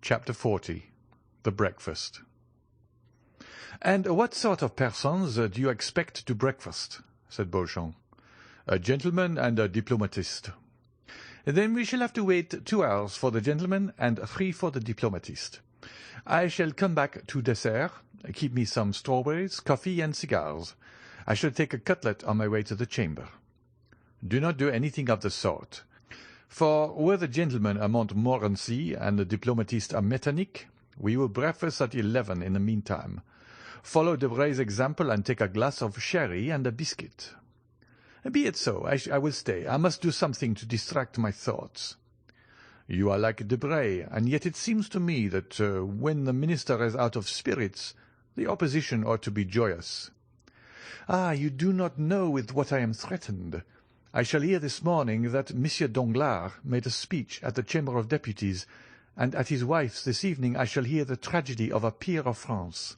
Chapter 40. The Breakfast. "And what sort of persons do you expect to breakfast?" said Beauchamp. "A gentleman and a diplomatist." "Then we shall have to wait 2 hours for the gentleman and 3 for the diplomatist. I shall come back to dessert. Keep me some strawberries, coffee, and cigars. I shall take a cutlet on my way to the chamber." "Do not do anything of the sort. For were the gentleman a Montmorency and the diplomatist a Metternich, we will breakfast at 11 in the meantime. Follow Debray's example and take a glass of sherry and a biscuit." "Be it so. I will stay. I must do something to distract my thoughts." "You are like Debray, and yet it seems to me that when the minister is out of spirits, the opposition ought to be joyous." "Ah, you do not know with what I am threatened. I shall hear this morning that Monsieur Danglars made a speech at the Chamber of Deputies, and at his wife's this evening I shall hear the tragedy of a peer of France.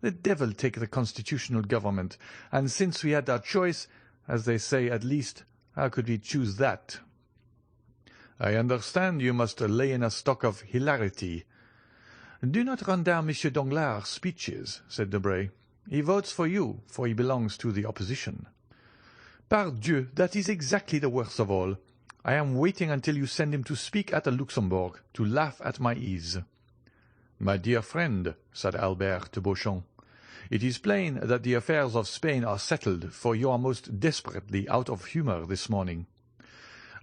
The devil take the constitutional government, and since we had our choice, as they say, at least, how could we choose that?" "I understand you must lay in a stock of hilarity." "Do not run down Monsieur Danglars' speeches," said Debray. "He votes for you, for he belongs to the opposition." "Pardieu, that is exactly the worst of all. I am waiting until you send him to speak at the Luxembourg, to laugh at my ease." "My dear friend," said Albert to Beauchamp, "it is plain that the affairs of Spain are settled, for you are most desperately out of humour this morning.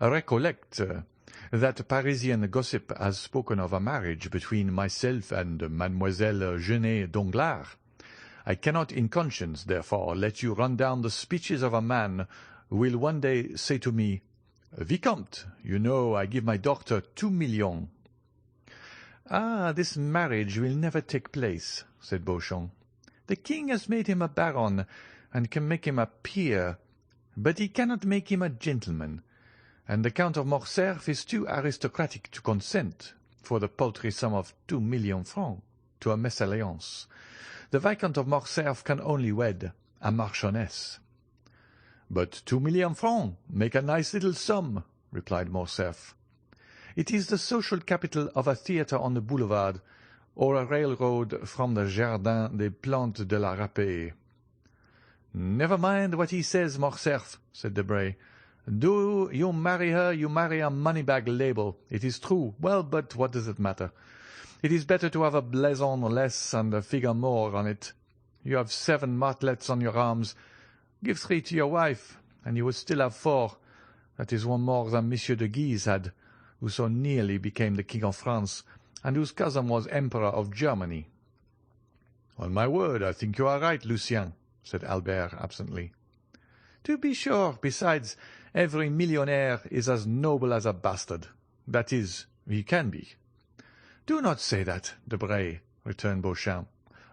Recollect that Parisian gossip has spoken of a marriage between myself and Mademoiselle Genet Danglars. I cannot in conscience, therefore, let you run down the speeches of a man who will one day say to me, 'Vicomte, you know I give my daughter 2 millions.'" "Ah, this marriage will never take place," said Beauchamp. "The king has made him a baron, and can make him a peer, but he cannot make him a gentleman, and the Count of Morcerf is too aristocratic to consent, for the paltry sum of 2 millions francs, to a mésalliance. The Viscount of Morcerf can only wed a marchioness." "But 2 millions francs make a nice little sum," replied Morcerf. "It is the social capital of a theatre on the boulevard, or a railroad from the Jardin des Plantes de la Râpée." "Never mind what he says, Morcerf," said Debray. "Do you marry her, you marry a money-bag label. It is true. Well, but what does it matter? It is better to have a blazon less and a figure more on it. You have 7 martlets on your arms. Give 3 to your wife, and you will still have 4. That is 1 more than Monsieur de Guise had, who so nearly became the King of France, and whose cousin was Emperor of Germany." "On my word, I think you are right, Lucien," said Albert absently. "To be sure. Besides, every millionaire is as noble as a bastard. That is, he can be." "Do not say that, Debray," returned Beauchamp,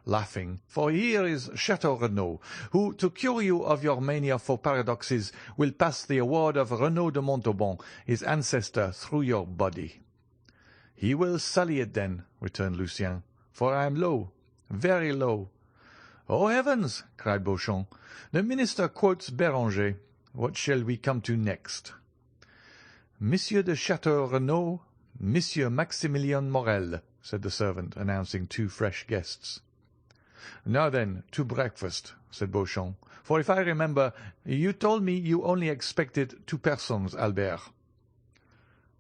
laughing, "for here is Chateau Renaud, who, to cure you of your mania for paradoxes, will pass the award of Renaud de Montauban, his ancestor, through your body." "He will sully it then," returned Lucien, "for I am low, very low." "Oh, heavens!" cried Beauchamp. "The minister quotes Béranger. What shall we come to next?" "Monsieur de Chateau Renaud, Monsieur Maximilien Morel," said the servant, announcing 2 fresh guests. "Now then, to breakfast," said Beauchamp, "for if I remember, you told me you only expected 2 persons, Albert."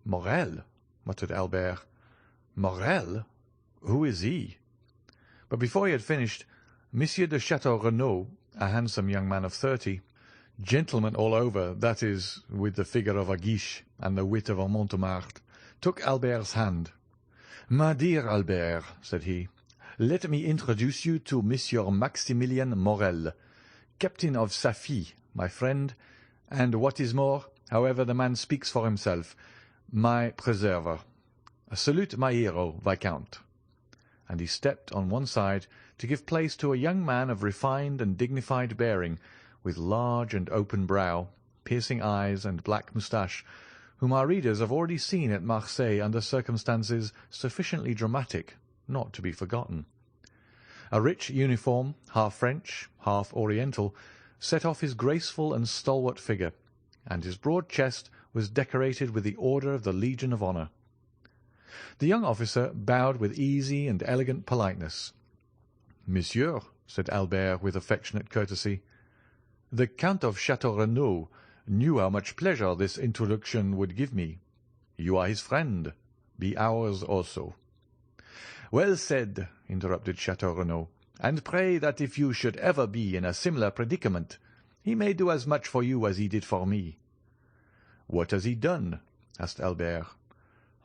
"Morel," muttered Albert. "Morel? Who is he?" But before he had finished, Monsieur de Chateau Renaud, a handsome young man of 30, gentleman all over, that is, with the figure of a Guiche and the wit of a Montemart, took Albert's hand. "My dear Albert," said he, "let me introduce you to Monsieur Maximilien Morel, captain of Safie, my friend, and what is more, however the man speaks for himself, my preserver. Salute my hero, Viscount." And he stepped on one side to give place to a young man of refined and dignified bearing, with large and open brow, piercing eyes, and black moustache, whom our readers have already seen at Marseilles under circumstances sufficiently dramatic not to be forgotten. A rich uniform, half French, half Oriental, set off his graceful and stalwart figure, and his broad chest was decorated with the Order of the Legion of Honour. The young officer bowed with easy and elegant politeness. "Monsieur," said Albert with affectionate courtesy, "the Count of Château Renaud knew how much pleasure this introduction would give me. You are his friend. Be ours also." "Well said," interrupted Château Renaud, "and pray that if you should ever be in a similar predicament, he may do as much for you as he did for me." "What has he done?" asked Albert.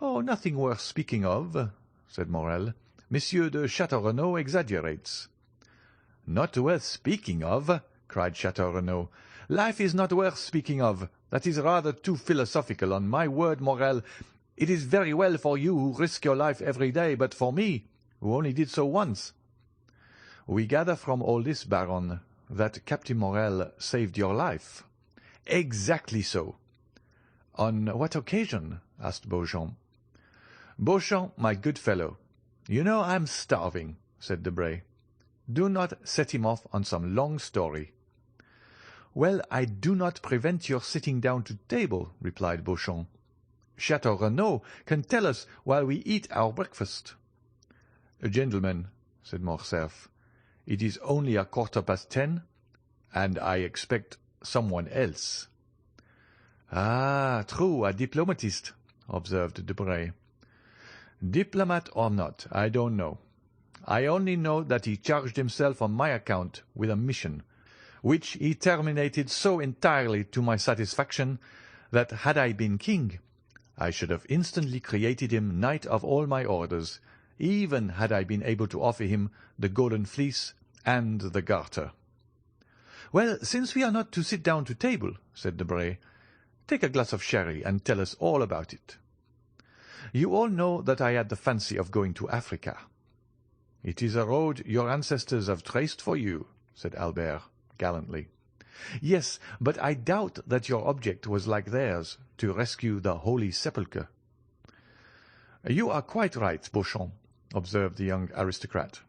"Oh, nothing worth speaking of," said Morel. "Monsieur de Château Renaud exaggerates." "Not worth speaking of!" cried Château Renaud. "Life is not worth speaking of. That is rather too philosophical. On my word, Morel, it is very well for you who risk your life every day, but for me, who only did so once." "We gather from all this, Baron, that Captain Morel saved your life." "Exactly so." "On what occasion?" asked Beauchamp. "Beauchamp, my good fellow, you know I am starving," said Debray. "Do not set him off on some long story." "Well, I do not prevent your sitting down to table," replied Beauchamp. "Château Renaud can tell us while we eat our breakfast." "Gentlemen," said Morcerf, "it is only 10:15, and I expect someone else." "Ah, true, a diplomatist," observed Debray. "Diplomat or not, I don't know. I only know that he charged himself on my account with a mission, which he terminated so entirely to my satisfaction that had I been king, I should have instantly created him knight of all my orders, even had I been able to offer him the golden fleece and the garter." "Well, since we are not to sit down to table," said Debray, "take a glass of sherry and tell us all about it." "You all know that I had the fancy of going to Africa." "It is a road your ancestors have traced for you," said Albert gallantly. "Yes, but I doubt that your object was like theirs, to rescue the Holy Sepulchre." "You are quite right, Beauchamp," observed the young aristocrat.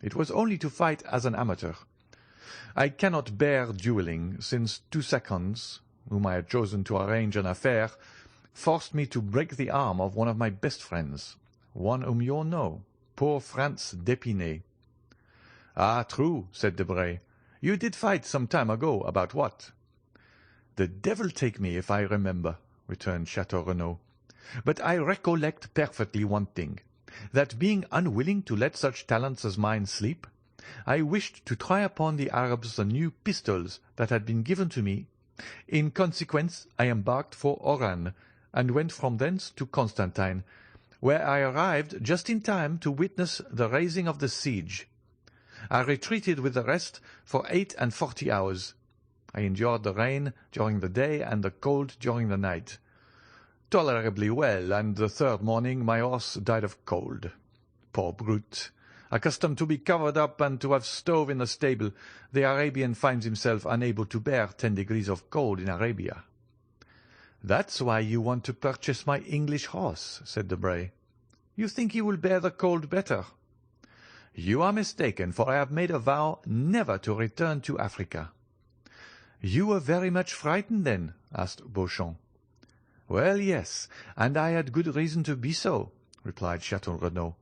"It was only to fight as an amateur. I cannot bear duelling, since 2 seconds, whom I had chosen to arrange an affair, forced me to break the arm of one of my best friends, one whom you all know, poor Franz d'Épinay." "Ah, true," said Debray. "You did fight some time ago. About what?" "The devil take me if I remember," returned Château Renaud. "But I recollect perfectly one thing, that being unwilling to let such talents as mine sleep, I wished to try upon the Arabs the new pistols that had been given to me. In consequence, I embarked for Oran, and went from thence to Constantine, where I arrived just in time to witness the raising of the siege. I retreated with the rest for 48 hours. I endured the rain during the day and the cold during the night. Tolerably well, and the third morning my horse died of cold. Poor brute! Accustomed to be covered up and to have stove in the stable, the Arabian finds himself unable to bear 10 degrees of cold in Arabia." "That's why you want to purchase my English horse," said Debray. "You think he will bear the cold better." "You are mistaken, for I have made a vow never to return to Africa." "You were very much frightened, then?" asked Beauchamp. "Well, yes, and I had good reason to be so," replied Château Renaud.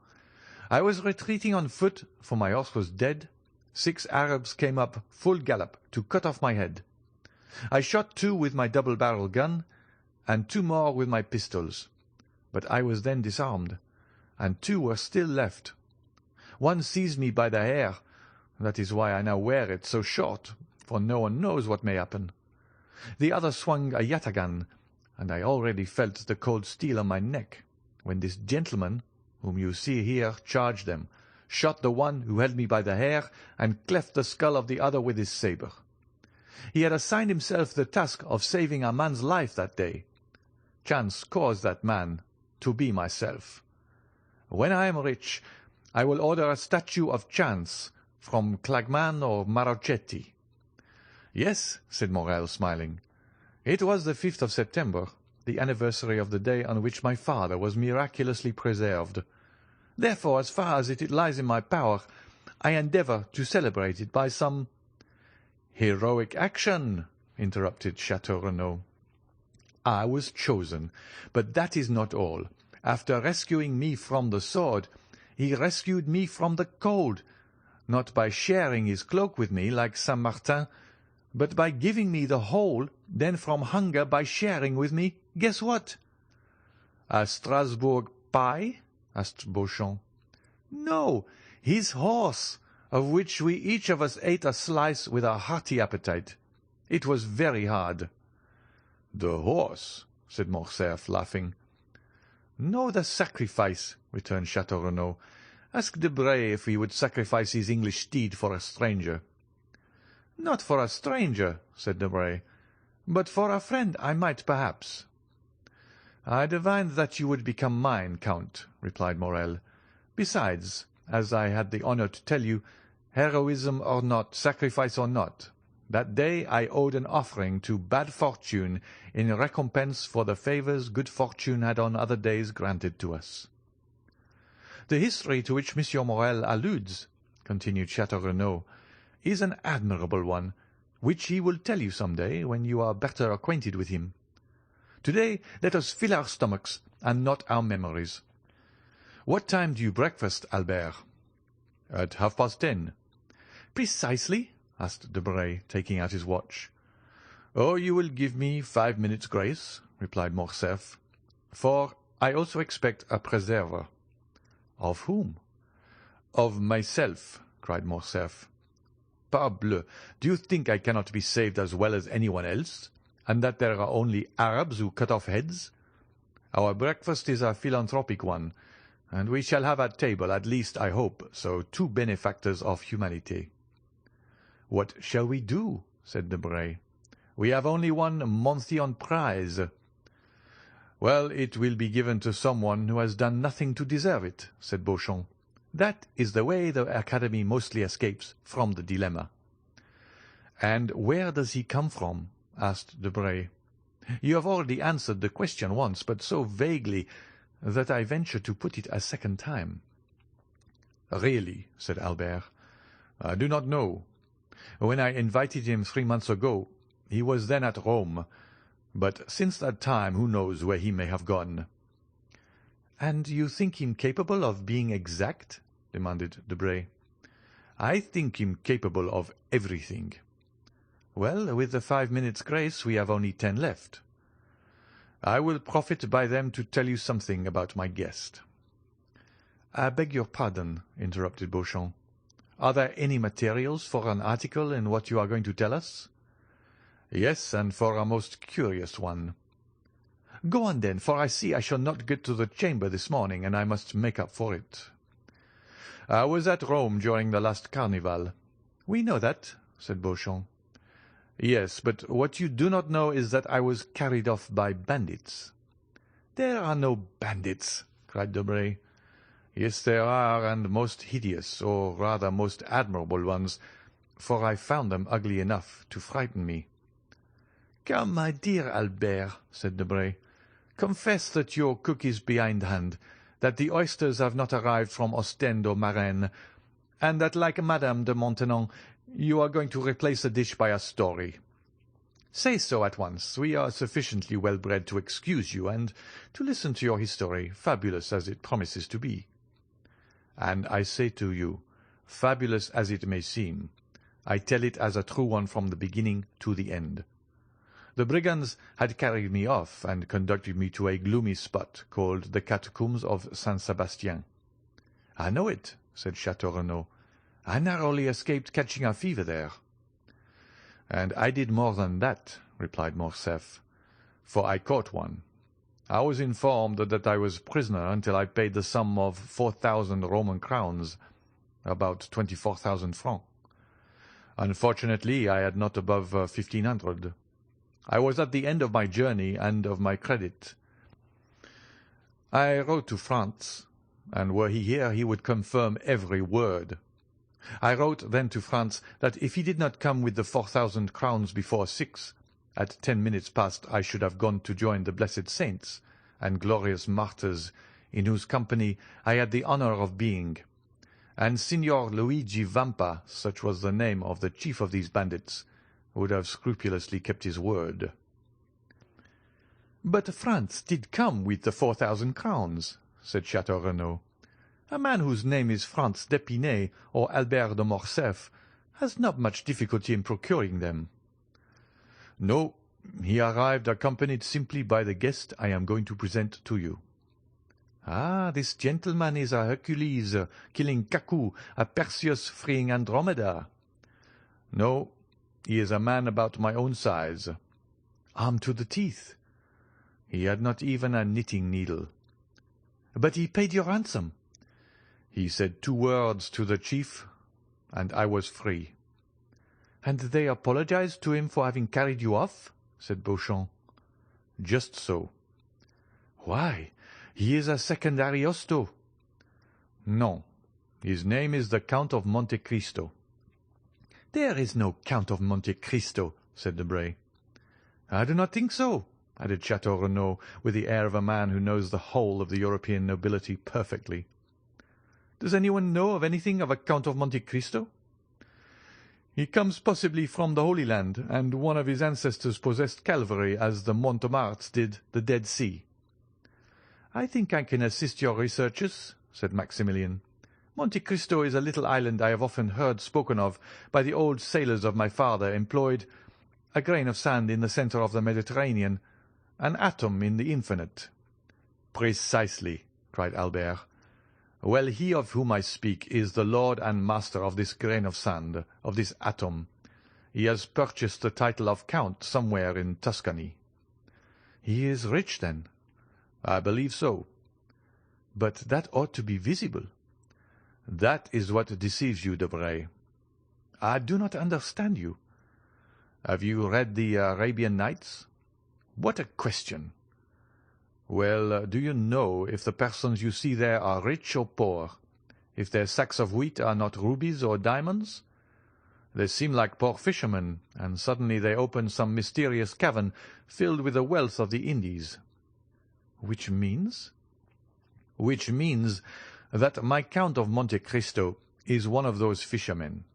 "I was retreating on foot, for my horse was dead. 6 Arabs came up full gallop to cut off my head. I shot 2 with my double-barrel gun, and 2 more with my pistols, but I was then disarmed, and 2 were still left. One seized me by the hair. That is why I now wear it so short, for no one knows what may happen. The other swung a yataghan, and I already felt the cold steel on my neck, when this gentleman, whom you see here, charged them, shot the one who held me by the hair, and cleft the skull of the other with his sabre. He had assigned himself the task of saving a man's life that day. Chance caused that man to be myself. When I am rich, I will order a statue of Chance from Clagman or Marochetti." "Yes," said Morel, smiling. "It was the 5th of September, the anniversary of the day on which my father was miraculously preserved. Therefore, as far as it lies in my power, I endeavour to celebrate it by some—" "Heroic action," interrupted Château Renaud. "I was chosen, but that is not all, After rescuing me from the sword, he rescued me from the cold, not by sharing his cloak with me like Saint Martin, but by giving me the whole, then from hunger by sharing with me, guess what?" "A Strasbourg pie?" asked Beauchamp. "No, his horse, of which we each of us ate a slice with a hearty appetite. It was very hard." "The horse?" said Morcerf, laughing. "No, the sacrifice," returned Château Renaud. "Ask Debray if he would sacrifice his English steed for a stranger." "Not for a stranger," said Debray, "but for a friend I might perhaps." "I divined that you would become mine, Count," replied Morrel. "Besides, as I had the honor to tell you, heroism or not, sacrifice or not, that day I owed an offering to bad fortune in recompense for the favors good fortune had on other days granted to us." "The history to which Monsieur Morrel alludes," continued Château Renaud, "is an admirable one, which he will tell you some day when you are better acquainted with him. To-day let us fill our stomachs and not our memories. What time do you breakfast, Albert?" "At 10:30. "Precisely?" asked Debray, taking out his watch. "Oh, you will give me 5 minutes' grace," replied Morcerf, "for I also expect a preserver." "Of whom?" "Of myself," cried Morcerf. "Parbleu, do you think I cannot be saved as well as anyone else, and that there are only Arabs who cut off heads? Our breakfast is a philanthropic one, and we shall have at table, at least I hope, so 2 benefactors of humanity." "What shall we do?" said Debray. "We have only one Monte on prize." "Well, it will be given to someone who has done nothing to deserve it," said Beauchamp. "That is the way the Academy mostly escapes from the dilemma." "And where does he come from?" asked Debray. "You have already answered the question once, but so vaguely that I venture to put it a second time." "Really," said Albert, "I do not know. When I invited him 3 months ago, he was then at Rome, but since that time who knows where he may have gone?" "And you think him capable of being exact?" demanded Debray. "I think him capable of everything." "Well, with the 5 minutes' grace we have only 10 left." "I will profit by them to tell you something about my guest." "I beg your pardon," interrupted Beauchamp. "Are there any materials for an article in what you are going to tell us?" "Yes, and for a most curious one." "Go on, then, for I see I shall not get to the Chamber this morning, and I must make up for it." "I was at Rome during the last Carnival." "We know that," said Beauchamp. "Yes, but what you do not know is that I was carried off by bandits." "There are no bandits," cried Debray. "Yes, there are, and most hideous, or rather most admirable ones, for I found them ugly enough to frighten me." "Come, my dear Albert," said Debray, "confess that your cook is behindhand, that the oysters have not arrived from Ostend or Marennes, and that, like Madame de Maintenon, you are going to replace the dish by a story. Say so at once. We are sufficiently well bred to excuse you, and to listen to your history, fabulous as it promises to be." "And I say to you, fabulous as it may seem, I tell it as a true one from the beginning to the end. The brigands had carried me off and conducted me to a gloomy spot called the Catacombs of Saint Sebastien." "I know it," said Château Renaud. "I narrowly escaped catching a fever there." "And I did more than that," replied Morcerf, "for I caught one. I was informed that I was prisoner until I paid the sum of 4,000 Roman crowns, about 24,000 francs. Unfortunately, I had not above 1,500. I was at the end of my journey and of my credit. I wrote to France, and were he here he would confirm every word. I wrote then to France that if he did not come with the 4,000 crowns before 6, at 10 minutes past I should have gone to join the blessed saints and glorious martyrs in whose company I had the honor of being, and Signor Luigi Vampa, such was the name of the chief of these bandits, would have scrupulously kept his word." "But France did come with the 4,000 crowns," said Chateau Renaud. "A man whose name is Franz d'Épinay or Albert de Morcerf has not much difficulty in procuring them." "No, he arrived accompanied simply by the guest I am going to present to you." "Ah, this gentleman is a Hercules killing Cacus, a Perseus freeing Andromeda." "No, he is a man about my own size." "Armed to the teeth." "He had not even a knitting needle." "But he paid your ransom." "He said 2 words to the chief, and I was free." "And they apologized to him for having carried you off?" said Beauchamp. "Just so." "Why, he is a second Ariosto." "No, his name is the Count of Monte Cristo." "There is no Count of Monte Cristo," said Debray. "I do not think so," added Chateau Renaud, with the air of a man who knows the whole of the European nobility perfectly. "Does anyone know of anything of a Count of Monte Cristo?" "He comes possibly from the Holy Land, and one of his ancestors possessed Calvary as the Montemarts did the Dead Sea." "I think I can assist your researches," said Maximilian. "Monte Cristo is a little island I have often heard spoken of by the old sailors of my father employed, a grain of sand in the centre of the Mediterranean, an atom in the infinite." "Precisely," cried Albert. "Well, he of whom I speak is the lord and master of this grain of sand, of this atom. He has purchased the title of count somewhere in Tuscany." "He is rich, then?" "I believe so." "But that ought to be visible." "That is what deceives you, Debray." "I do not understand you." "Have you read the Arabian Nights?" "What a question!" "Well, do you know if the persons you see there are rich or poor? If their sacks of wheat are not rubies or diamonds? They seem like poor fishermen, and suddenly they open some mysterious cavern filled with the wealth of the Indies." "Which means?" "Which means that my Count of Monte Cristo is one of those fishermen.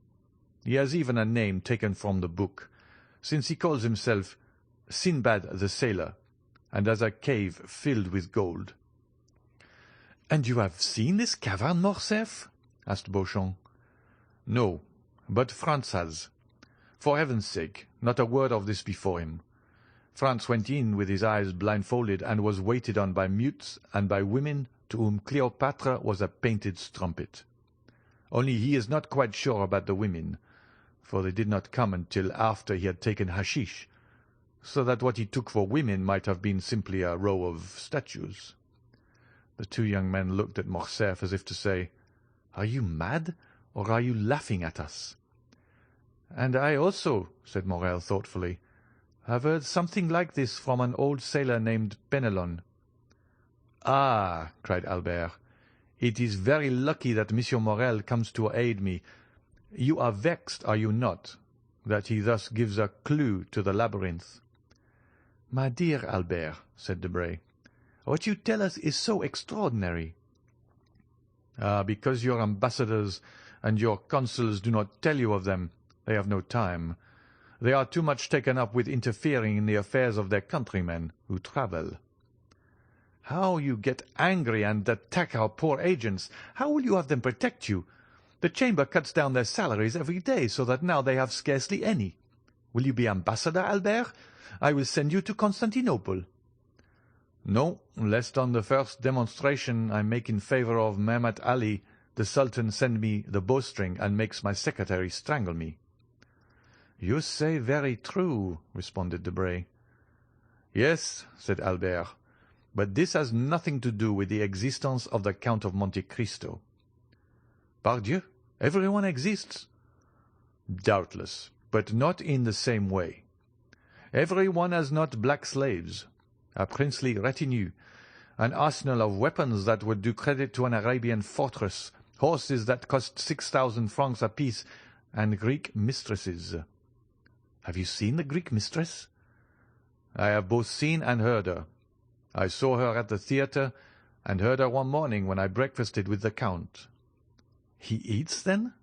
He has even a name taken from the book, since he calls himself Sinbad the Sailor, and has a cave filled with gold." "And you have seen this cavern, Morcerf?" asked Beauchamp. "No, but Franz has. For heaven's sake, not a word of this before him. Franz went in with his eyes blindfolded, and was waited on by mutes and by women to whom Cleopatra was a painted strumpet. Only he is not quite sure about the women, for they did not come until after he had taken hashish, so that what he took for women might have been simply a row of statues." The 2 young men looked at Morcerf as if to say, "Are you mad, or are you laughing at us?" "And I also," said Morrel thoughtfully, "have heard something like this from an old sailor named Penelon." "Ah," cried Albert, "it is very lucky that Monsieur Morrel comes to aid me. You are vexed, are you not, that he thus gives a clue to the labyrinth?" "My dear Albert," said Debray, "what you tell us is so extraordinary." "Ah, because your ambassadors and your consuls do not tell you of them. They have no time. They are too much taken up with interfering in the affairs of their countrymen who travel." "How you get angry and attack our poor agents! How will you have them protect you? The Chamber cuts down their salaries every day, so that now they have scarcely any. Will you be ambassador, Albert? I will send you to Constantinople." "No, lest on the first demonstration I make in favour of Mehmet Ali, the Sultan send me the bowstring and makes my secretary strangle me." "You say very true," responded Debray. "Yes," said Albert, "but this has nothing to do with the existence of the Count of Monte Cristo." "Pardieu, everyone exists." "Doubtless, but not in the same way. Every one has not black slaves, a princely retinue, an arsenal of weapons that would do credit to an Arabian fortress, horses that cost 6,000 francs apiece, and Greek mistresses." "Have you seen the Greek mistress?" "I have both seen and heard her. I saw her at the theatre, and heard her one morning when I breakfasted with the Count." "He eats, then?"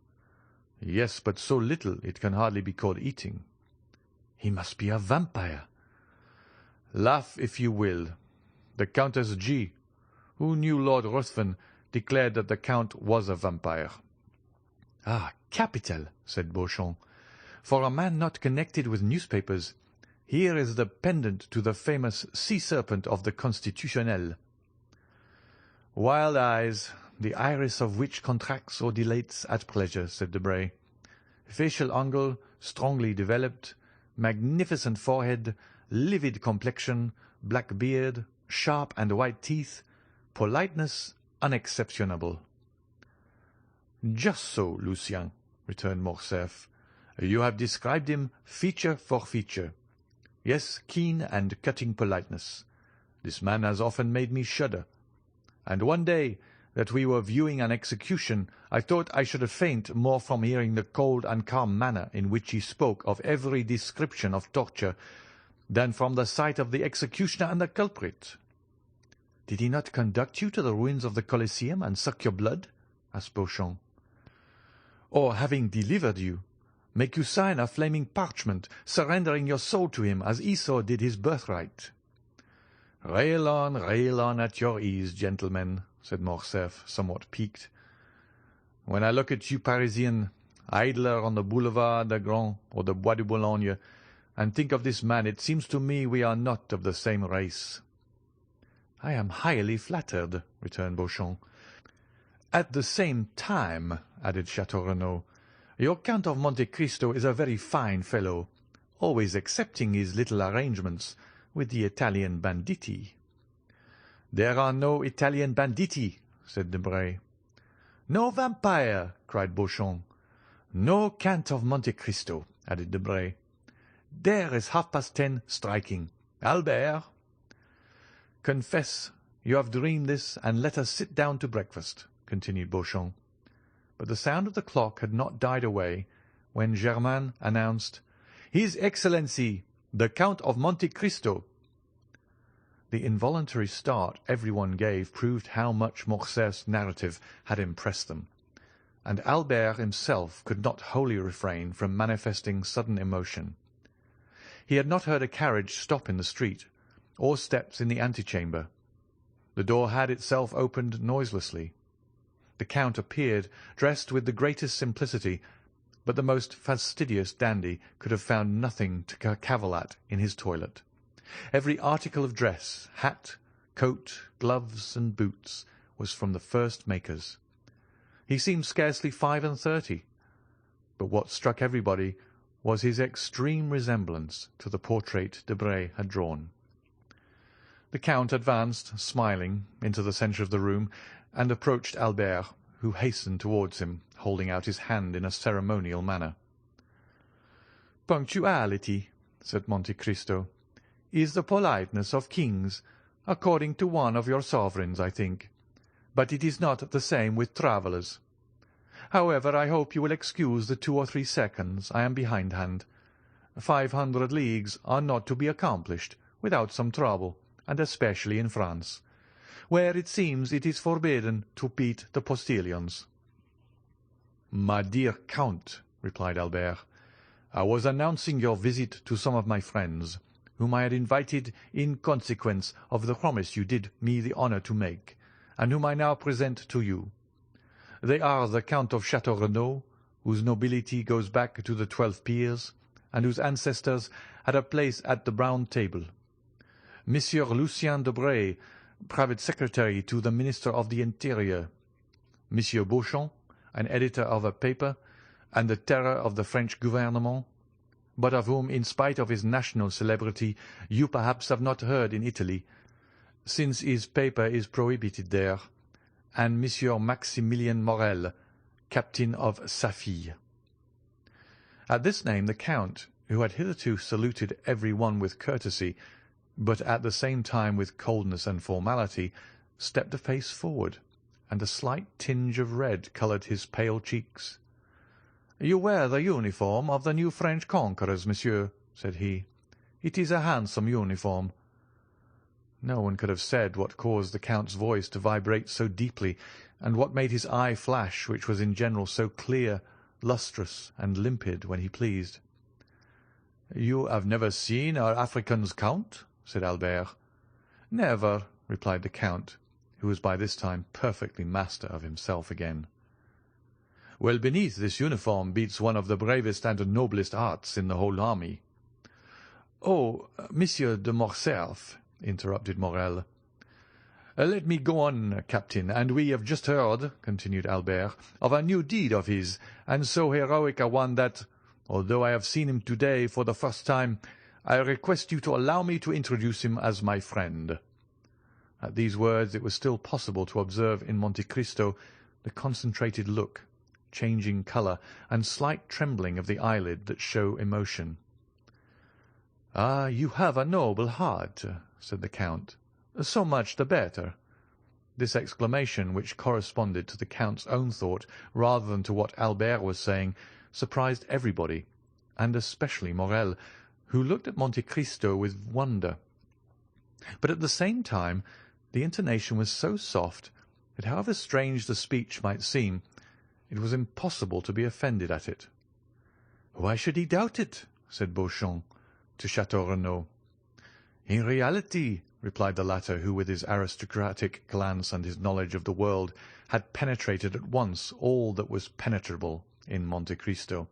"Yes, but so little it can hardly be called eating." "He must be a vampire." Laugh if you will. The Countess G., who knew Lord Ruthven, declared that the Count was a vampire." "Ah, capital!" said Beauchamp. "For a man not connected with newspapers, here is the pendant to the famous sea-serpent of the Constitutionnel." "Wild eyes, the iris of which contracts or dilates at pleasure," said Debray. "Facial angle strongly developed, magnificent forehead, livid complexion, black beard, sharp and white teeth, politeness unexceptionable." "Just so, Lucien," returned Morcerf. "You have described him feature for feature. Yes, keen and cutting politeness. This man has often made me shudder. And one day that we were viewing an execution, I thought I should faint more from hearing the cold and calm manner in which he spoke of every description of torture than from the sight of the executioner and the culprit." "Did he not conduct you to the ruins of the Colosseum and suck your blood?" asked Beauchamp. "Or, having delivered you, make you sign a flaming parchment, surrendering your soul to him as Esau did his birthright?" Rail on at your ease, gentlemen," said Morcerf, somewhat piqued. "When I look at you Parisian, idler on the Boulevard de Gand or the Bois de Boulogne, and think of this man, it seems to me we are not of the same race." "I am highly flattered," returned Beauchamp. "At the same time," added Château Renaud, "your Count of Monte Cristo is a very fine fellow, always excepting his little arrangements with the Italian banditti." "There are no Italian banditti," said Debray. "No vampire!" cried Beauchamp. "No Count of Monte Cristo," added Debray. "There is 10:30 striking. Albert!" "Confess you have dreamed this, and let us sit down to breakfast," continued Beauchamp. But the sound of the clock had not died away when Germain announced, "His Excellency, the Count of Monte Cristo." The involuntary start everyone gave proved how much Morcerf's narrative had impressed them, and Albert himself could not wholly refrain from manifesting sudden emotion. He had not heard a carriage stop in the street, or steps in the antechamber. The door had itself opened noiselessly. The Count appeared, dressed with the greatest simplicity, but the most fastidious dandy could have found nothing to cavil at in his toilet. Every article of dress, hat, coat, gloves, and boots, was from the first makers. He seemed scarcely 35, but what struck everybody was his extreme resemblance to the portrait Debray had drawn. The Count advanced, smiling, into the centre of the room, and approached Albert, who hastened towards him, holding out his hand in a ceremonial manner. "Punctuality," said Monte Cristo, "is the politeness of kings, according to one of your sovereigns, I think, but it is not the same with travellers. However, I hope you will excuse the 2 or 3 seconds I am behindhand. 500 leagues are not to be accomplished without some trouble, and especially in France, where it seems it is forbidden to beat the postilions." "My dear Count," replied Albert, "I was announcing your visit to some of my friends, whom I had invited in consequence of the promise you did me the honour to make, and whom I now present to you. They are the Count of Château Renaud, whose nobility goes back to the 12 peers, and whose ancestors had a place at the Round Table; Monsieur Lucien Debray, private secretary to the Minister of the Interior; Monsieur Beauchamp, an editor of a paper, and the terror of the French gouvernement, but of whom, in spite of his national celebrity, you perhaps have not heard in Italy, since his paper is prohibited there; and Monsieur Maximilien Morel, captain of Safille." At this name the Count, who had hitherto saluted every one with courtesy, but at the same time with coldness and formality, stepped a pace forward, and a slight tinge of red coloured his pale cheeks. "You wear the uniform of the new French conquerors, monsieur," said he. "It is a handsome uniform." No one could have said what caused the Count's voice to vibrate so deeply, and what made his eye flash, which was in general so clear, lustrous, and limpid when he pleased. "You have never seen our Africans, Count?" said Albert. "Never," replied the Count, who was by this time perfectly master of himself again. "Well, beneath this uniform beats one of the bravest and noblest hearts in the whole army." "Oh, Monsieur de Morcerf," interrupted Morrel. "Let me go on, Captain, and we have just heard," continued Albert, "of a new deed of his, and so heroic a one that, although I have seen him today for the first time, I request you to allow me to introduce him as my friend." At these words it was still possible to observe in Monte Cristo the concentrated look, changing colour, and slight trembling of the eyelid that show emotion. "Ah, you have a noble heart," said the Count. "So much the better." This exclamation, which corresponded to the Count's own thought rather than to what Albert was saying, surprised everybody, and especially Morrel, who looked at Monte Cristo with wonder. But at the same time the intonation was so soft that, however strange the speech might seem, it was impossible to be offended at it. "Why should he doubt it?" said Beauchamp to Château Renaud. "In reality," replied the latter, who with his aristocratic glance and his knowledge of the world had penetrated at once all that was penetrable in Monte Cristo,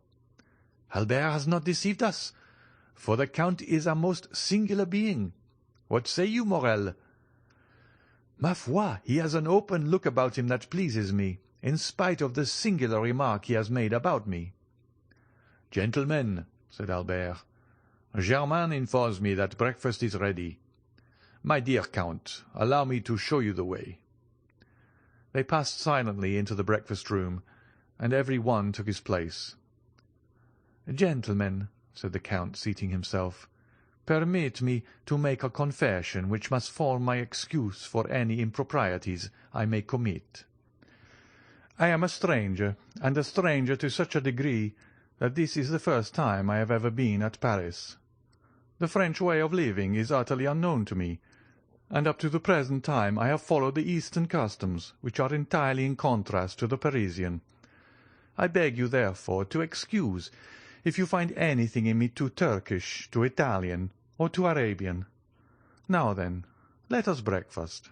"Albert has not deceived us, for the Count is a most singular being. What say you, Morrel?" "Ma foi, he has an open look about him that pleases me, in spite of the singular remark he has made about me." "Gentlemen," said Albert, "Germain informs me that breakfast is ready. My dear Count, allow me to show you the way." They passed silently into the breakfast-room, and every one took his place. "Gentlemen," said the Count, seating himself, "permit me to make a confession which must form my excuse for any improprieties I may commit. I am a stranger, and a stranger to such a degree that this is the first time I have ever been at Paris. The French way of living is utterly unknown to me, and up to the present time I have followed the Eastern customs, which are entirely in contrast to the Parisian. I beg you, therefore, to excuse if you find anything in me too Turkish, too Italian, or too Arabian. Now then, let us breakfast."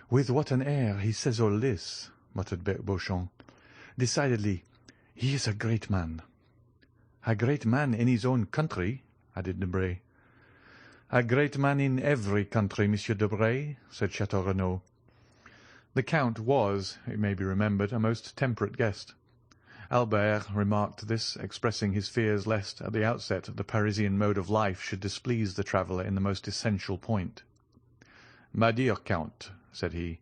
"With what an air he says all this," muttered Beauchamp. "Decidedly, he is a great man." "A great man in his own country," added Debray. "A great man in every country, Monsieur Debray," said Château Renaud. The Count was, it may be remembered, a most temperate guest. Albert remarked this, expressing his fears lest at the outset the Parisian mode of life should displease the traveller in the most essential point. "My dear Count," said he,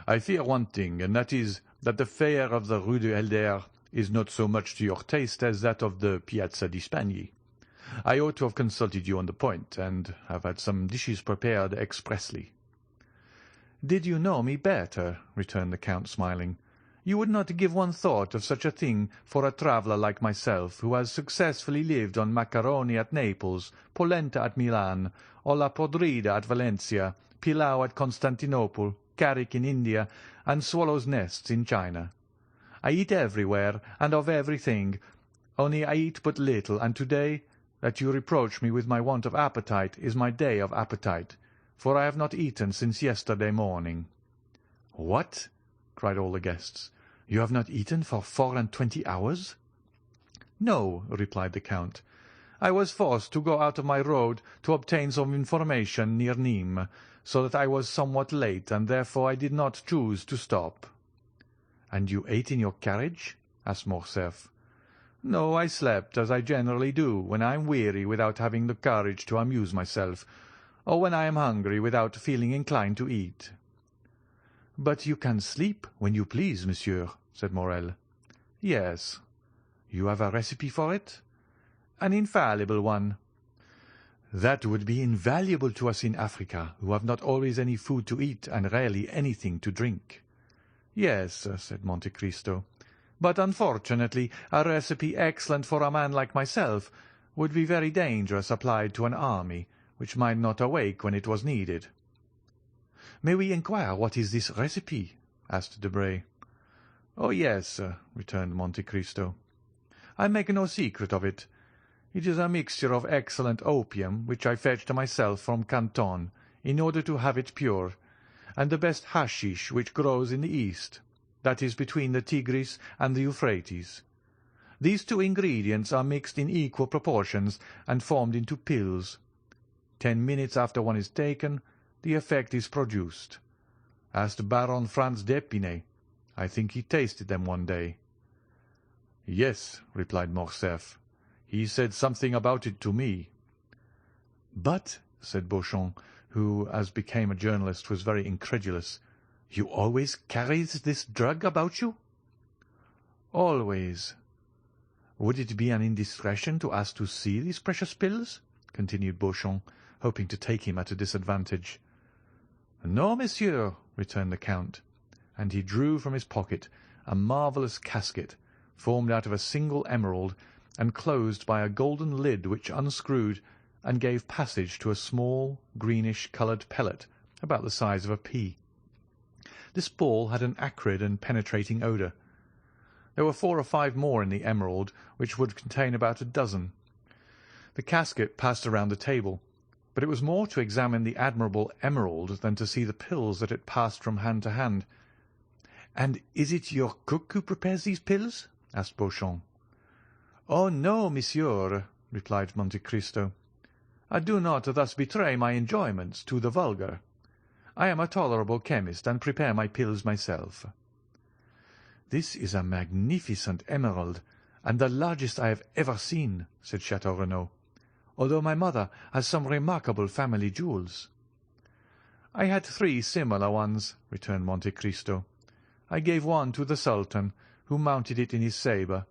"I fear one thing, and that is that the fare of the Rue du Helder is not so much to your taste as that of the Piazza di Spagna. I ought to have consulted you on the point, and have had some dishes prepared expressly." "Did you know me better," returned the Count, smiling, "you would not give one thought of such a thing for a traveller like myself, who has successfully lived on macaroni at Naples, polenta at Milan, olla podrida at Valencia, pilau at Constantinople, carrick in India, and swallows' nests in China. I eat everywhere and of everything, only I eat but little, and to-day, that you reproach me with my want of appetite, is my day of appetite, for I have not eaten since yesterday morning." "What!" cried all the guests. "You have not eaten for 24 hours?" "No," replied the Count. "I was forced to go out of my road to obtain some information near Nîmes, so that I was somewhat late, and therefore I did not choose to stop." "And you ate in your carriage?" asked Morcerf. "No, I slept, as I generally do when I am weary without having the courage to amuse myself, or when I am hungry without feeling inclined to eat." "But you can sleep when you please, monsieur," said Morrel. "Yes." "You have a recipe for it?" "An infallible one." "That would be invaluable to us in Africa, who have not always any food to eat and rarely anything to drink." "Yes," said Monte Cristo, "but unfortunately a recipe excellent for a man like myself would be very dangerous applied to an army, which might not awake when it was needed." "May we inquire what is this recipe?" asked Debray. "Oh, yes," returned Monte Cristo. "I make no secret of it. It is a mixture of excellent opium, which I fetched myself from Canton, in order to have it pure, and the best hashish which grows in the East, that is between the Tigris and the Euphrates. These two ingredients are mixed in equal proportions and formed into pills. 10 minutes after one is taken, the effect is produced. Ask Baron Franz d'Épinay. I think he tasted them one day." "Yes," replied Morcerf. "He said something about it to me." "But," said Beauchamp, who, as became a journalist, was very incredulous, "you always carried this drug about you?" "Always." "Would it be an indiscretion to ask to see these precious pills?" continued Beauchamp, hoping to take him at a disadvantage. "No, monsieur," returned the Count, and he drew from his pocket a marvellous casket, formed out of a single emerald, and closed by a golden lid which unscrewed and gave passage to a small greenish-coloured pellet about the size of a pea. This ball had an acrid and penetrating odour. There were 4 or 5 more in the emerald, which would contain about a dozen. The casket passed around the table, but it was more to examine the admirable emerald than to see the pills that it passed from hand to hand. "And is it your cook who prepares these pills?" asked Beauchamp. "Oh, no, monsieur," replied Monte Cristo. "I do not thus betray my enjoyments to the vulgar. I am a tolerable chemist, and prepare my pills myself." "This is a magnificent emerald, and the largest I have ever seen," said Chateau Renaud, "although my mother has some remarkable family jewels." "I had 3 similar ones," returned Monte Cristo. "I gave one to the Sultan, who mounted it in his sabre,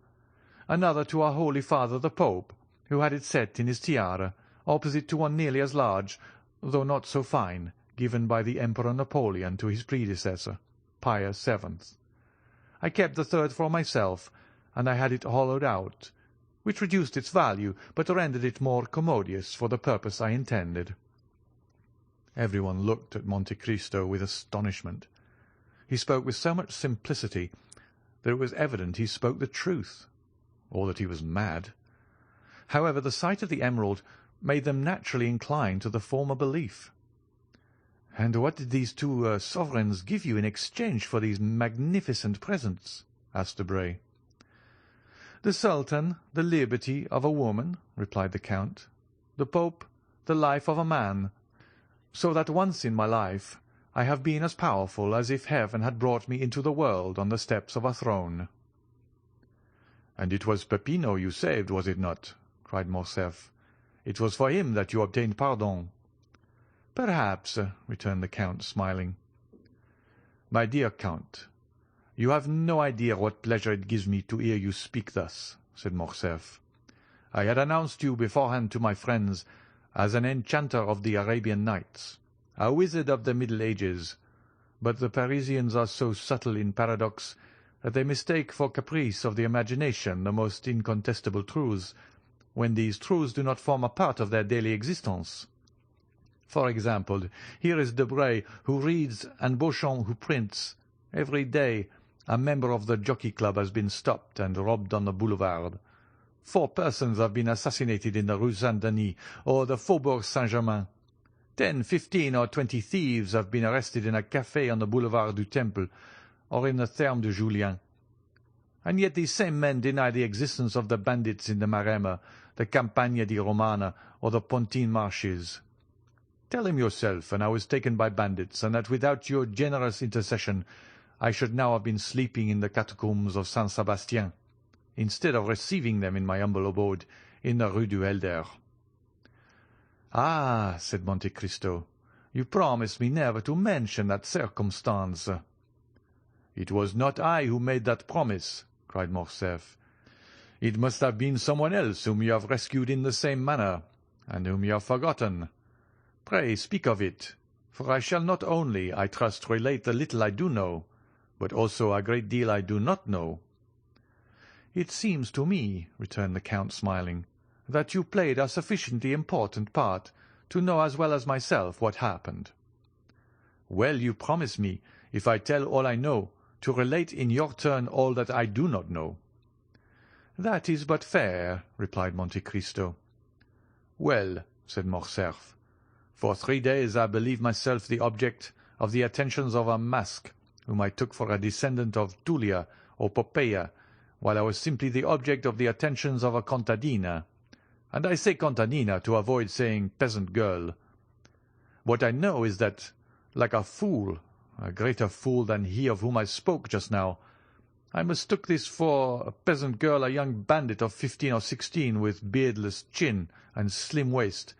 another to our Holy Father the Pope, who had it set in his tiara, opposite to one nearly as large, though not so fine, given by the Emperor Napoleon to his predecessor, Pius VII. I kept the 3rd for myself, and I had it hollowed out, which reduced its value, but rendered it more commodious for the purpose I intended." Everyone looked at Monte Cristo with astonishment. He spoke with so much simplicity that it was evident he spoke the truth, or that he was mad. However, the sight of the emerald made them naturally incline to the former belief. "And what did these 2 sovereigns give you in exchange for these magnificent presents?" asked Debray. "The Sultan the liberty of a woman," replied the Count. "The Pope the life of a man, so that once in my life I have been as powerful as if heaven had brought me into the world on the steps of a throne." "And it was Peppino you saved, was it not?" cried Morcerf. "It was for him that you obtained pardon." "Perhaps," returned the Count, smiling. "My dear Count, you have no idea what pleasure it gives me to hear you speak thus," said Morcerf. "I had announced you beforehand to my friends as an enchanter of the Arabian Nights, a wizard of the Middle Ages, but the Parisians are so subtle in paradox that they mistake for caprice of the imagination the most incontestable truths, when these truths do not form a part of their daily existence. For example, here is Debray, who reads, and Beauchamp, who prints. Every day a member of the Jockey Club has been stopped and robbed on the boulevard. 4 persons have been assassinated in the Rue Saint-Denis or the Faubourg Saint-Germain. 10, 15, or 20 thieves have been arrested in a café on the Boulevard du Temple or in the Thermes de Julien. And yet these same men deny the existence of the bandits in the Maremma, the Campagna di Romana, or the Pontine marshes. Tell him yourself, and I was taken by bandits, and that without your generous intercession I should now have been sleeping in the catacombs of Saint Sebastien, instead of receiving them in my humble abode in the Rue du Helder." "Ah," said Monte Cristo, "you promised me never to mention that circumstance." "It was not I who made that promise," cried Morcerf. "It must have been someone else whom you have rescued in the same manner, and whom you have forgotten. Pray speak of it, for I shall not only, I trust, relate the little I do know, but also a great deal I do not know." "It seems to me," returned the Count, smiling, "that you played a sufficiently important part to know as well as myself what happened." "Well, you promise me, if I tell all I know, to relate in your turn all that I do not know." "That is but fair," replied Monte Cristo. "Well," said Morcerf, "for 3 days I believed myself the object of the attentions of a mask, whom I took for a descendant of Tullia or Poppaea, while I was simply the object of the attentions of a contadina. And I say contadina to avoid saying peasant girl. What I know is that, like a fool, a greater fool than he of whom I spoke just now, I mistook this for a peasant girl, a young bandit of 15 or 16, with beardless chin and slim waist,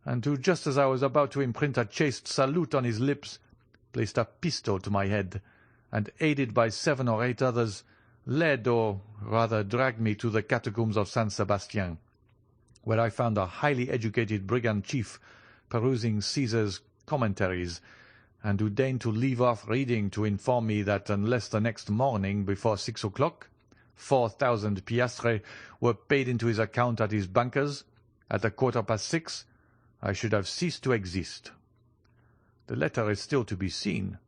and who, just as I was about to imprint a chaste salute on his lips, placed a pistol to my head, and, aided by 7 or 8 others, led, or rather dragged me to the catacombs of San Sebastian, where I found a highly educated brigand chief perusing Caesar's Commentaries, and who deigned to leave off reading to inform me that unless the next morning before 6 o'clock 4,000 piastres were paid into his account at his banker's at 6:15, I should have ceased to exist. The letter is still to be seen,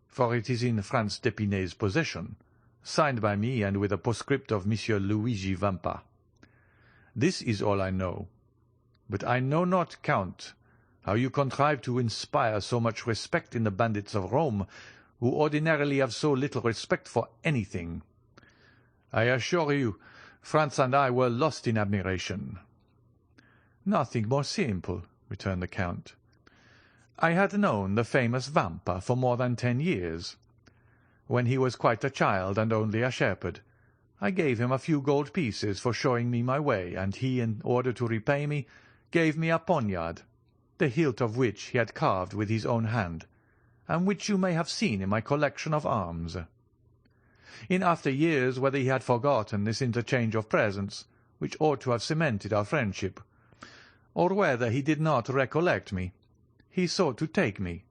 for it is in Franz d'Épinay's possession, signed by me and with a postscript of Monsieur Luigi Vampa. This is all I know. But I know not, Count, how you contrive to inspire so much respect in the bandits of Rome, who ordinarily have so little respect for anything. I assure you, Franz and I were lost in admiration." "Nothing more simple," returned the Count. "I had known the famous Vampa for more than 10 years. When he was quite a child and only a shepherd, I gave him a few gold pieces for showing me my way, and he, in order to repay me, gave me a poniard, the hilt of which he had carved with his own hand, and which you may have seen in my collection of arms. In after years, whether he had forgotten this interchange of presents, which ought to have cemented our friendship, or whether he did not recollect me, he sought to take me,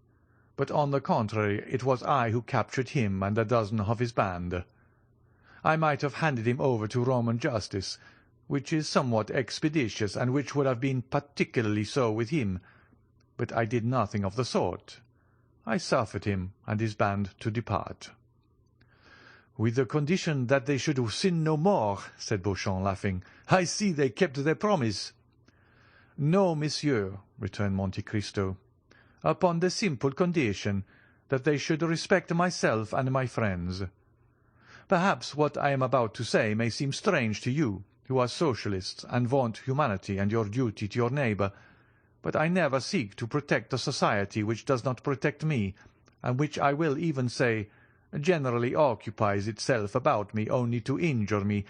but on the contrary it was I who captured him and a dozen of his band. I might have handed him over to Roman justice, which is somewhat expeditious, and which would have been particularly so with him, but I did nothing of the sort. I suffered him and his band to depart." "With the condition that they should sin no more," said Beauchamp, laughing. "I see they kept their promise." "No, monsieur," returned Monte Cristo, "upon the simple condition that they should respect myself and my friends. Perhaps what I am about to say may seem strange to you, who are socialists and vaunt humanity and your duty to your neighbour, but I never seek to protect a society which does not protect me, and which, I will even say, generally occupies itself about me only to injure me,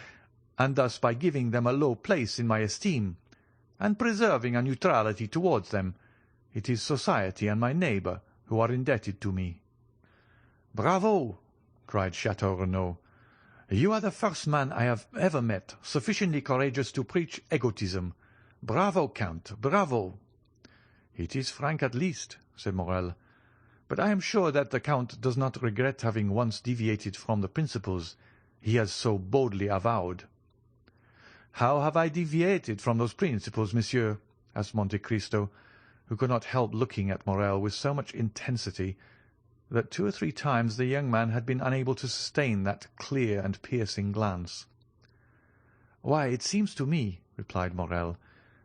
and thus by giving them a low place in my esteem, and preserving a neutrality towards them, it is society and my neighbour who are indebted to me." "Bravo!" cried Chateau Renaud. "You are the first man I have ever met sufficiently courageous to preach egotism. Bravo, Count, bravo!" "It is frank at least," said Morrel, "but I am sure that the Count does not regret having once deviated from the principles he has so boldly avowed." "How have I deviated from those principles, monsieur?" asked Monte Cristo, who could not help looking at Morrel with so much intensity that 2 or 3 times the young man had been unable to sustain that clear and piercing glance. "Why, it seems to me," replied Morrel,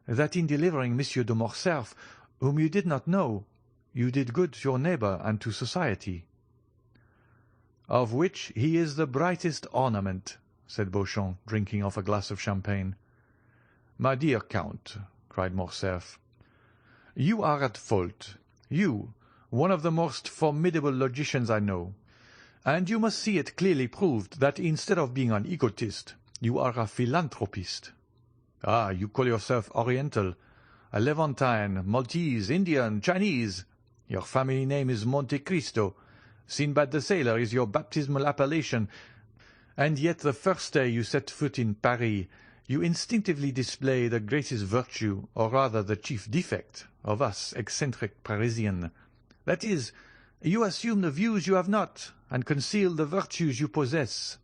"that in delivering Monsieur de Morcerf, whom you did not know, you did good to your neighbour and to society." "Of which he is the brightest ornament," said Beauchamp, drinking off a glass of champagne. "My dear Count," cried Morcerf, "you are at fault, you, one of the most formidable logicians I know, and you must see it clearly proved that instead of being an egotist, you are a philanthropist. Ah, you call yourself Oriental, a Levantine, Maltese, Indian, Chinese. Your family name is Monte Cristo. Sinbad the Sailor is your baptismal appellation, and yet the first day you set foot in Paris, you instinctively display the greatest virtue, or rather the chief defect, of us eccentric Parisians. That is, you assume the views you have not, and conceal the virtues you possess."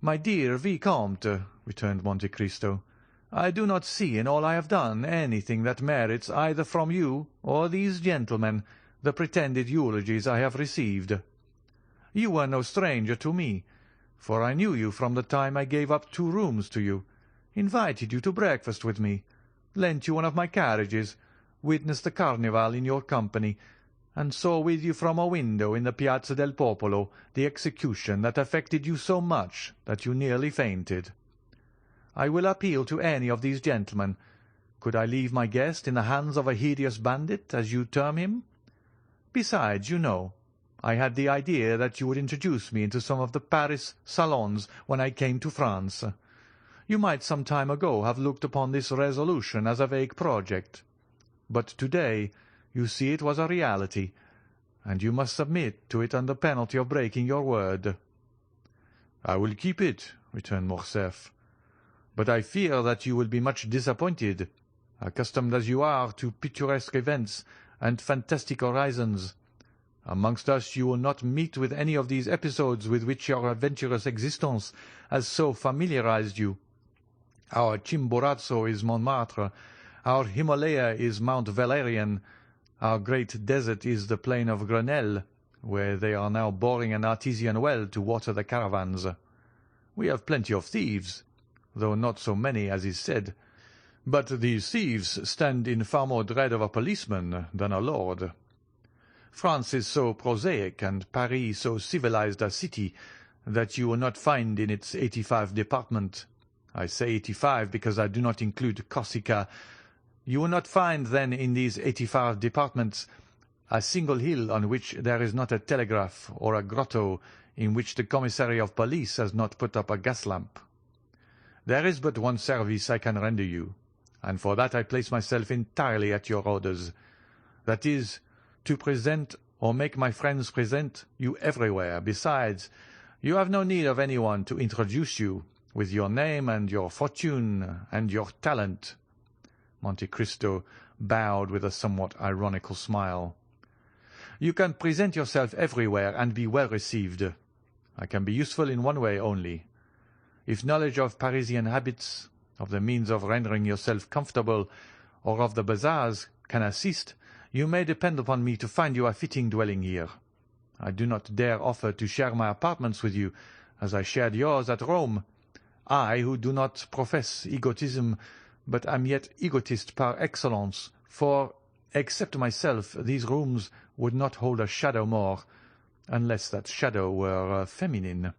"My dear Vicomte," returned Monte Cristo, "I do not see in all I have done anything that merits either from you or these gentlemen the pretended eulogies I have received. You were no stranger to me, for I knew you from the time I gave up 2 rooms to you, invited you to breakfast with me, lent you one of my carriages, witnessed the carnival in your company, and saw with you from a window in the Piazza del Popolo the execution that affected you so much that you nearly fainted. I will appeal to any of these gentlemen. Could I leave my guest in the hands of a hideous bandit, as you term him? Besides, you know, I had the idea that you would introduce me into some of the Paris salons when I came to France. You might some time ago have looked upon this resolution as a vague project, but to-day you see it was a reality, and you must submit to it under penalty of breaking your word." "I will keep it," returned Morcerf, "but I fear that you will be much disappointed, accustomed as you are to picturesque events and fantastic horizons. Amongst us you will not meet with any of these episodes with which your adventurous existence has so familiarized you. Our Chimborazo is Montmartre, our Himalaya is Mount Valérien, our great desert is the plain of Grenelle, where they are now boring an artesian well to water the caravans. We have plenty of thieves, though not so many as is said, but these thieves stand in far more dread of a policeman than a lord. France is so prosaic and Paris so civilized a city that you will not find in its 85 department. I say 85 because I do not include Corsica. You will not find, then, in these 85 departments a single hill on which there is not a telegraph, or a grotto in which the commissary of police has not put up a gas lamp. There is but one service I can render you, and for that I place myself entirely at your orders. That is, to present, or make my friends present, you everywhere. Besides, you have no need of anyone to introduce you, with your name and your fortune and your talent." Monte Cristo bowed with a somewhat ironical smile. "You can present yourself everywhere and be well received. I can be useful in one way only. If knowledge of Parisian habits, of the means of rendering yourself comfortable, or of the bazaars can assist, you may depend upon me to find you a fitting dwelling here. I do not dare offer to share my apartments with you, as I shared yours at Rome. I, who do not profess egotism, but am yet egotist par excellence, for, except myself, these rooms would not hold a shadow more, unless that shadow were feminine."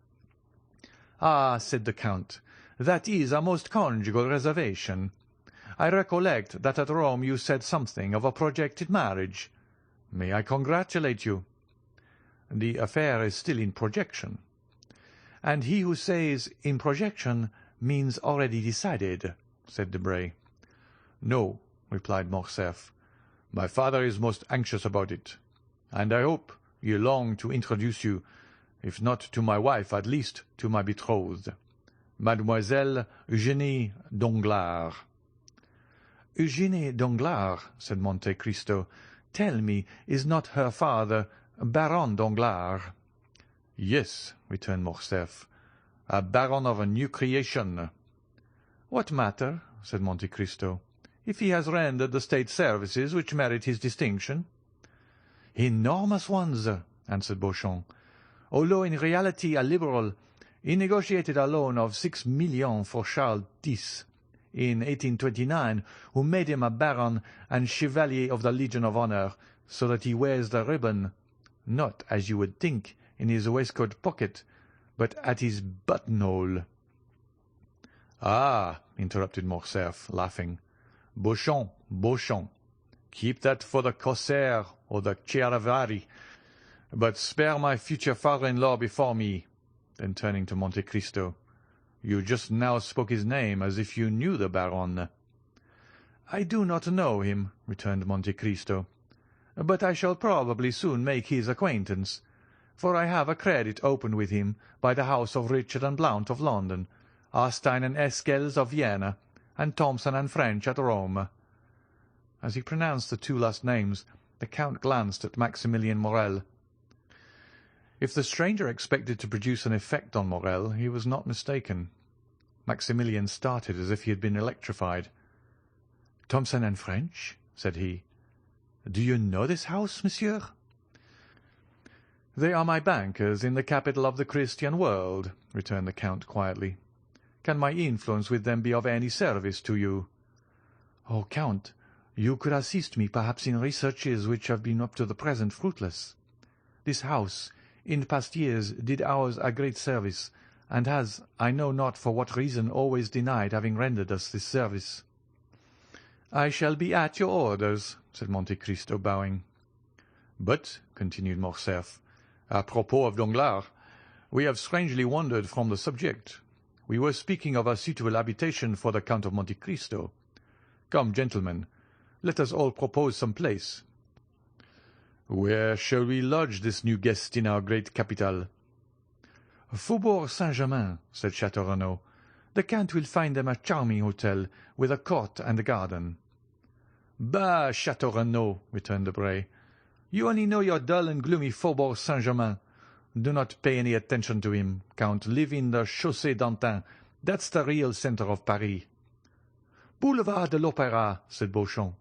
"Ah," said the Count, "that is a most conjugal reservation. I recollect that at Rome you said something of a projected marriage. May I congratulate you?" "The affair is still in projection." "And he who says in projection means already decided," said Debray. "No," replied Morcerf. "My father is most anxious about it, and I hope ere long to introduce you, if not to my wife, at least to my betrothed, Mademoiselle Eugénie Danglars." "Eugénie Danglars," said Monte Cristo. "Tell me, is not her father Baron Danglars?" "Yes," returned Morcerf, "a baron of a new creation." "What matter," said Monte Cristo, "if he has rendered the state services which merit his distinction?" "Enormous ones," answered Beauchamp. "Although in reality a liberal, he negotiated a loan of 6 millions for Charles X in 1829, who made him a baron and chevalier of the Legion of Honor, so that he wears the ribbon, not, as you would think, in his waistcoat pocket, but at his buttonhole." "Ah," interrupted Morcerf, laughing, "Beauchamp, Beauchamp. Keep that for the Corsair or the Chiaravari, but spare my future father-in-law before me." Then turning to Monte Cristo, "You just now spoke his name as if you knew the Baron." "I do not know him," returned Monte Cristo, "but I shall probably soon make his acquaintance, for I have a credit opened with him by the house of Richard and Blount of London, Arstein and Esquels of Vienna, and Thomson and French at Rome." As he pronounced the 2 last names, the Count glanced at Maximilien Morrel. If the stranger expected to produce an effect on Morrel, he was not mistaken. Maximilien started as if he had been electrified. "Thomson and French?" said he. "Do you know this house, monsieur?" "They are my bankers in the capital of the Christian world," returned the Count quietly. "Can my influence with them be of any service to you?" "Oh, Count, you could assist me perhaps in researches which have been up to the present fruitless. This house, in past years, did ours a great service, and has, I know not for what reason, always denied having rendered us this service." "I shall be at your orders," said Monte Cristo, bowing. "But," continued Morcerf, "à propos of Danglars, we have strangely wandered from the subject. We were speaking of a suitable habitation for the Count of Monte Cristo. Come, gentlemen, let us all propose some place. Where shall we lodge this new guest in our great capital?" "Faubourg Saint-Germain," said Château Renaud. "The Count will find them a charming hotel, with a court and a garden." "Bah, Château Renaud," returned Debray, "you only know your dull and gloomy Faubourg Saint-Germain. Do not pay any attention to him, Count. Live in the Chaussée d'Antin. That's the real centre of Paris." "Boulevard de l'Opéra," said Beauchamp.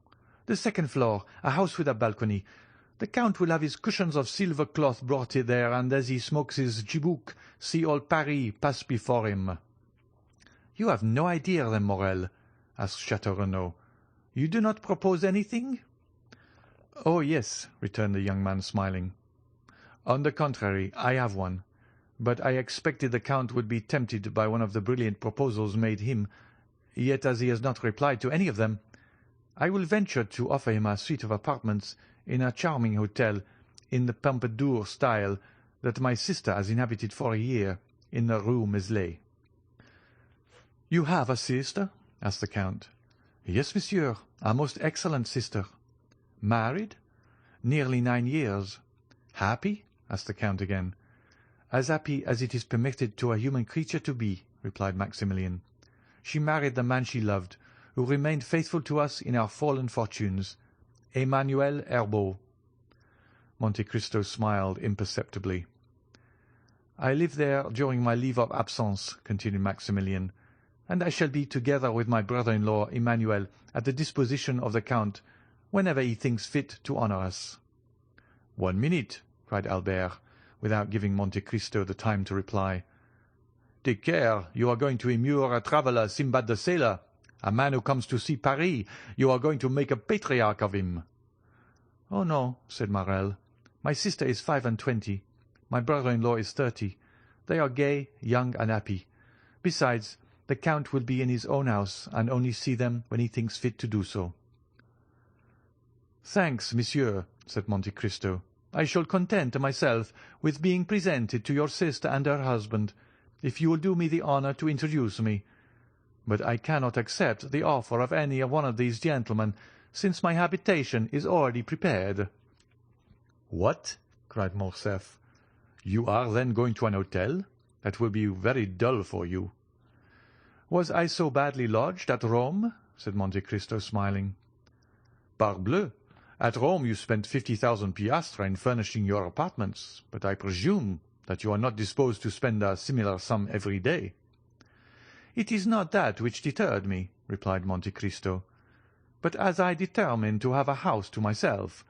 "The second floor, a house with a balcony. The Count will have his cushions of silver cloth brought there, and as he smokes his chibouk, see all Paris pass before him." "You have no idea, then, Morel?" asked Château Renaud. "You do not propose anything?" "Oh, yes," returned the young man, smiling. "On the contrary, I have one. But I expected the Count would be tempted by one of the brilliant proposals made him, yet as he has not replied to any of them, I will venture to offer him a suite of apartments in a charming hotel in the Pompadour style that my sister has inhabited for a year in the Rue Meslay." "You have a sister?" asked the Count. "Yes, monsieur, a most excellent sister." "Married?" "Nearly 9 years." "Happy?" asked the Count again. "As happy as it is permitted to a human creature to be," replied Maximilian. "She married the man she loved, who remained faithful to us in our fallen fortunes, Emmanuel Herbaut." Monte Cristo smiled imperceptibly. "I live there during my leave of absence," continued Maximilian, "and I shall be, together with my brother-in-law Emmanuel, at the disposition of the Count whenever he thinks fit to honour us." "1 minute," cried Albert, without giving Monte Cristo the time to reply. "Take care, you are going to immure a traveller Simbad the Sailor. A man who comes to see Paris, you are going to make a patriarch of him." "Oh, no," said Morel. "My sister is 25. My brother-in-law is 30. They are gay, young, and happy. Besides, the Count will be in his own house, and only see them when he thinks fit to do so." "Thanks, monsieur," said Monte Cristo. "I shall content myself with being presented to your sister and her husband, if you will do me the honour to introduce me. But I cannot accept the offer of any one of these gentlemen, since my habitation is already prepared." "What!" cried Morcerf. "You are then going to an hotel? That will be very dull for you." "Was I so badly lodged at Rome?" said Monte Cristo, smiling. "Parbleu! At Rome you spent 50,000 piastres in furnishing your apartments, but I presume that you are not disposed to spend a similar sum every day." "It is not that which deterred me," replied Monte Cristo. "But as I determined to have a house to myself,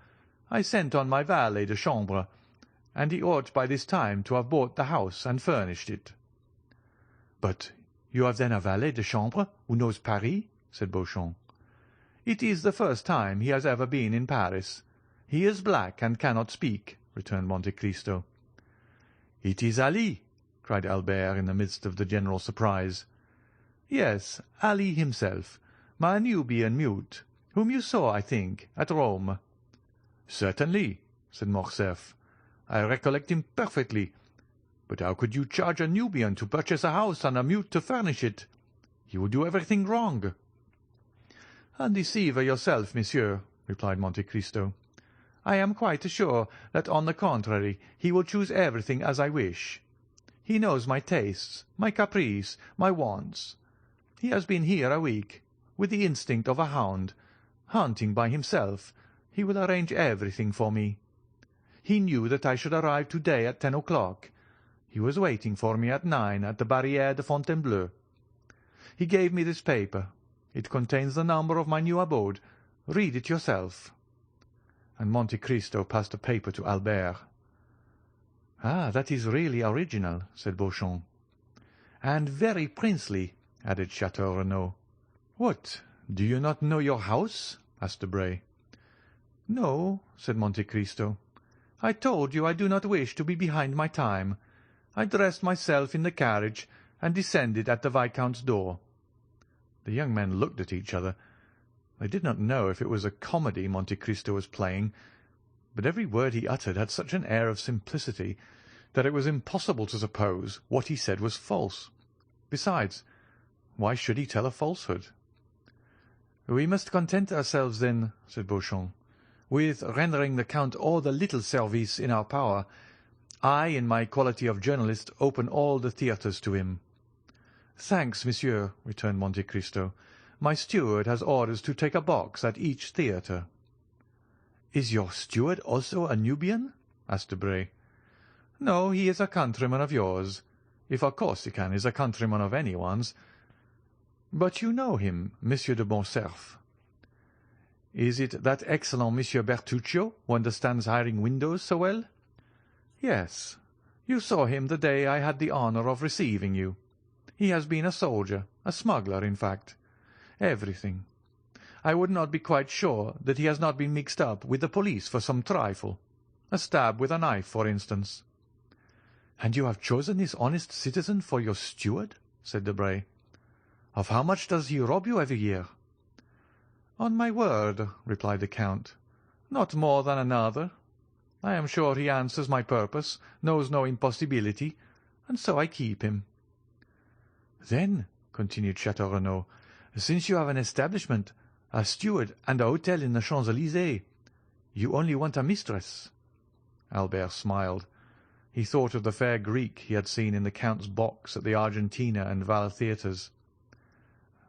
I sent on my valet de chambre, and he ought by this time to have bought the house and furnished it." "But you have then a valet de chambre who knows Paris?" said Beauchamp. "It is the first time he has ever been in Paris. He is black and cannot speak," returned Monte Cristo. "It is Ali!" cried Albert in the midst of the general surprise. "Yes, Ali himself, my Nubian mute, whom you saw, I think, at Rome." "Certainly," said Morcerf. "I recollect him perfectly. But how could you charge a Nubian to purchase a house and a mute to furnish it? You would do everything wrong." "Undeceive yourself, monsieur," replied Monte Cristo. "I am quite sure that, on the contrary, he will choose everything as I wish. He knows my tastes, my caprice, my wants. He has been here a week, with the instinct of a hound. Hunting by himself, he will arrange everything for me. He knew that I should arrive to-day at 10 o'clock. He was waiting for me at 9 at the Barrière de Fontainebleau. He gave me this paper. It contains the number of my new abode. Read it yourself." And Monte Cristo passed the paper to Albert. "Ah, that is really original," said Beauchamp. "And very princely," added Chateau Renaud. "What, do you not know your house?" asked Debray. "No," said Monte Cristo. "I told you I do not wish to be behind my time. I dressed myself in the carriage and descended at the Viscount's door." The young men looked at each other. They did not know if it was a comedy Monte Cristo was playing, but every word he uttered had such an air of simplicity that it was impossible to suppose what he said was false. Besides, why should he tell a falsehood? "We must content ourselves, then," said Beauchamp, "with rendering the Count all the little service in our power. I, in my quality of journalist, open all the theatres to him." "Thanks, monsieur," returned Monte Cristo. "My steward has orders to take a box at each theatre." "Is your steward also a Nubian?" asked Debray. "No, he is a countryman of yours, if a Corsican is a countryman of anyone's. But you know him, Monsieur de Morcerf." "Is it that excellent Monsieur Bertuccio, who understands hiring windows so well?" "Yes. You saw him the day I had the honour of receiving you. He has been a soldier, a smuggler, in fact. Everything. I would not be quite sure that he has not been mixed up with the police for some trifle. A stab with a knife, for instance." "And you have chosen this honest citizen for your steward?" said Debray. "Of how much does he rob you every year?" "On my word," replied the Count, "not more than another. I am sure he answers my purpose, knows no impossibility, and so I keep him." "Then," continued Chateau Renaud, "since you have an establishment, a steward, and a hotel in the Champs-Élysées, you only want a mistress." Albert smiled. He thought of the fair Greek he had seen in the Count's box at the Argentina and Val theatres.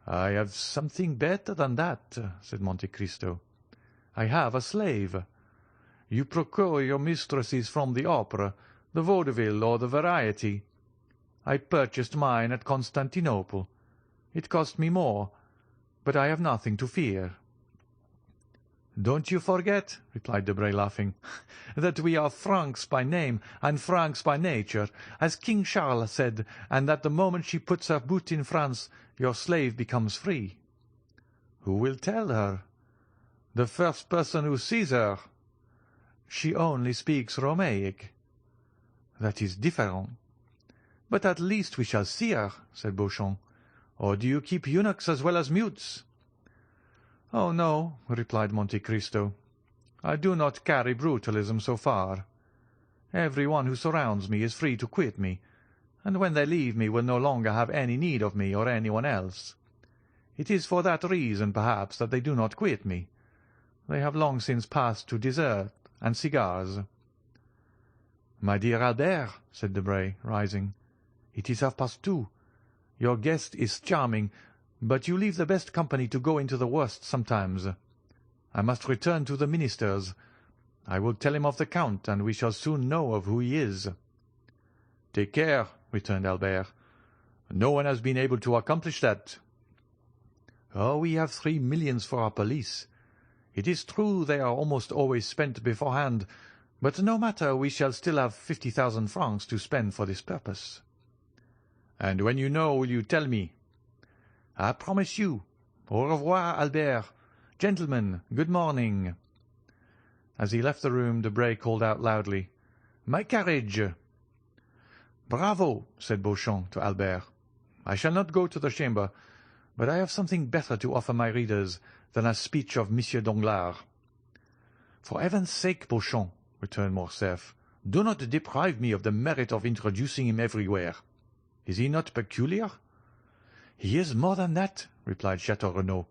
"I have something better than that," said Monte Cristo. "I have a slave. You procure your mistresses from the opera, the vaudeville, or the variety. I purchased mine at Constantinople. It cost me more, but I have nothing to fear." "Don't you forget," replied Debray, laughing, "that we are Franks by name and Franks by nature, as King Charles said, and that the moment she puts her boot in France, your slave becomes free." "Who will tell her?" "The first person who sees her." "She only speaks Romaic." "That is different." "But at least we shall see her," said Beauchamp. "Or do you keep eunuchs as well as mutes?" "Oh, no," replied Monte Cristo. "I do not carry brutalism so far. Every one who surrounds me is free to quit me, and when they leave me will no longer have any need of me or anyone else. It is for that reason, perhaps, that they do not quit me. They have long since passed to dessert and cigars." "My dear Albert," said Debray, rising, "it is 2:30. Your guest is charming, but you leave the best company to go into the worst sometimes. I must return to the ministers. I will tell him of the Count, and we shall soon know of who he is." "Take care," returned Albert. "No one has been able to accomplish that." "Oh, we have 3 millions for our police. It is true they are almost always spent beforehand, but no matter, we shall still have 50,000 francs to spend for this purpose." "And when you know, will you tell me?" "I promise you. Au revoir, Albert. Gentlemen, good morning." As he left the room, Debray called out loudly, "My carriage!" "Bravo!" said Beauchamp to Albert. "I shall not go to the Chamber, but I have something better to offer my readers than a speech of Monsieur Danglars." "For heaven's sake, Beauchamp," returned Morcerf, "do not deprive me of the merit of introducing him everywhere. Is he not peculiar?" "He is more than that," replied Chateau Renaud.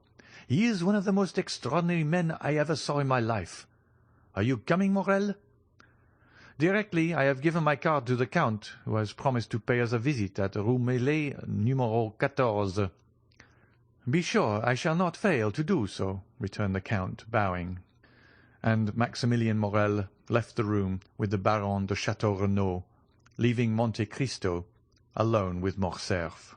"He is one of the most extraordinary men I ever saw in my life. Are you coming, Morel?" "Directly. I have given my card to the Count, who has promised to pay us a visit at Rue Meslay, Numero 14. "Be sure I shall not fail to do so," returned the Count, bowing. And Maximilien Morel left the room with the Baron de Chateau Renaud, leaving Monte Cristo alone with Morcerf.